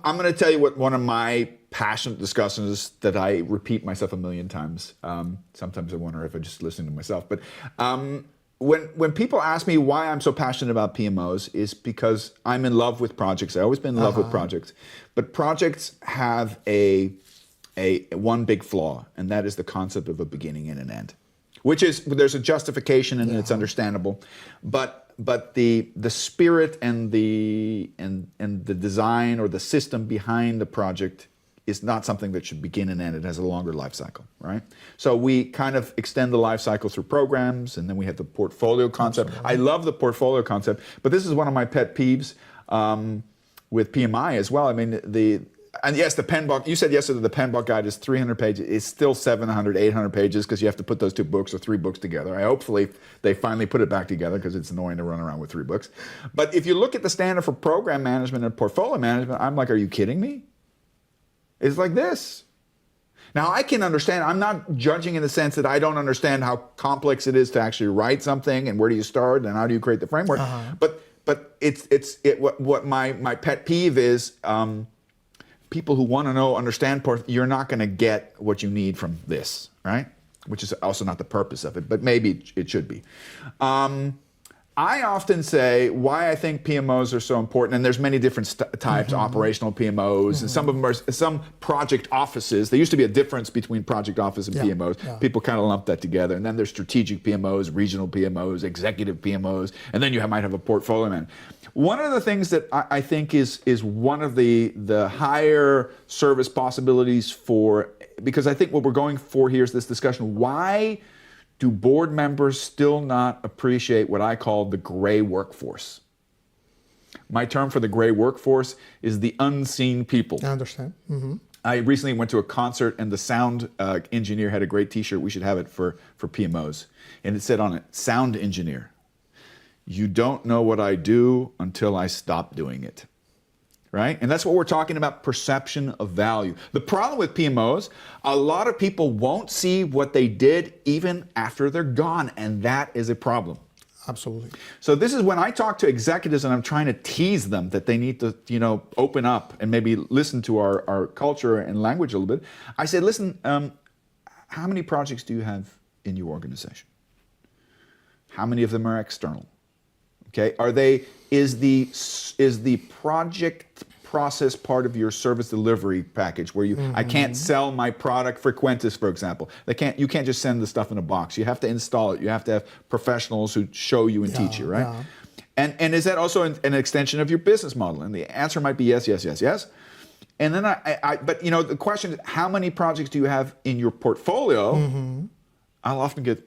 I'm going to tell you what one of my passionate discussions is that I repeat myself a million times. Sometimes I wonder if I just listen to myself. But when people ask me why I'm so passionate about PMOs, is because I'm in love with projects. I've always been in love with projects. But projects have a one big flaw, and that is the concept of a beginning and an end. Which is, there's a justification and it's understandable, but the spirit and the design or the system behind the project is not something that should begin and end. It has a longer life cycle, right? So we kind of extend the life cycle through programs, and then we have the portfolio concept. Absolutely. I love the portfolio concept, but this is one of my pet peeves with PMI as well. I mean, and yes, the PMBOK, you said yesterday the PMBOK guide is 300 pages. It's still 700, 800 pages because you have to put those 2 books or 3 books together. Hopefully they finally put it back together because it's annoying to run around with 3 books. But if you look at the standard for program management and portfolio management, I'm like, are you kidding me? It's like this. Now I can understand, I'm not judging in the sense that I don't understand how complex it is to actually write something and where do you start and how do you create the framework. But what my pet peeve is, people who want to understand, you're not going to get what you need from this, right? Which is also not the purpose of it, but maybe it should be. I often say why I think PMOs are so important, and there's many different types, operational PMOs, and some of them are, some project offices. There used to be a difference between project office and PMOs. People kind of lump that together. And then there's strategic PMOs, regional PMOs, executive PMOs, and then you might have a portfolio man. One of the things that I think is one of the higher service possibilities for, because I think what we're going for here is this discussion, why do board members still not appreciate what I call the gray workforce? My term for the gray workforce is the unseen people. I understand. I recently went to a concert and the sound engineer had a great t-shirt. We should have it for PMOs. And it said on it, sound engineer. You don't know what I do until I stop doing it. Right? And that's what we're talking about, perception of value. The problem with PMOs, a lot of people won't see what they did even after they're gone, and that is a problem. Absolutely. So this is when I talk to executives and I'm trying to tease them that they need to, open up and maybe listen to our culture and language a little bit. I said, listen, how many projects do you have in your organization? How many of them are external? Okay, is the project process part of your service delivery package where I can't sell my product Frequentis, for example. You can't just send the stuff in a box. You have to install it. You have to have professionals who show you and teach you, right? And is that also an extension of your business model? And the answer might be yes, yes, yes, yes. And then but the question is, how many projects do you have in your portfolio? I'll often get,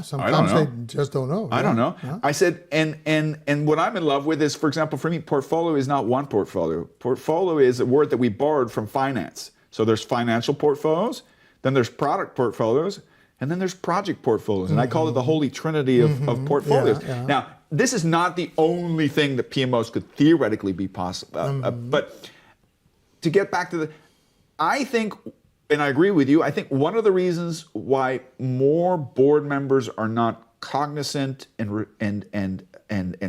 sometimes they just don't know. I don't know. I said, and what I'm in love with is, for example, for me, portfolio is not one portfolio. Portfolio is a word that we borrowed from finance. So there's financial portfolios, then there's product portfolios, and then there's project portfolios. And I call it the holy trinity of portfolios. Now, this is not the only thing that PMOs could theoretically be possible. But to get back to I think, and I agree with you, I think one of the reasons why more board members are not cognizant and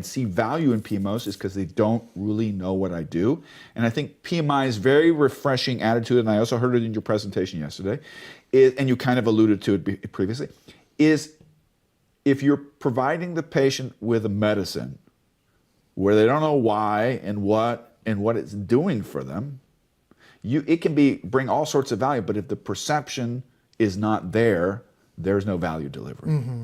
see value in PMOs is because they don't really know what I do. And I think PMI's very refreshing attitude, and I also heard it in your presentation yesterday, and you kind of alluded to it previously, is if you're providing the patient with a medicine where they don't know why and what it's doing for them, it can bring all sorts of value, but if the perception is not there, there's no value delivery.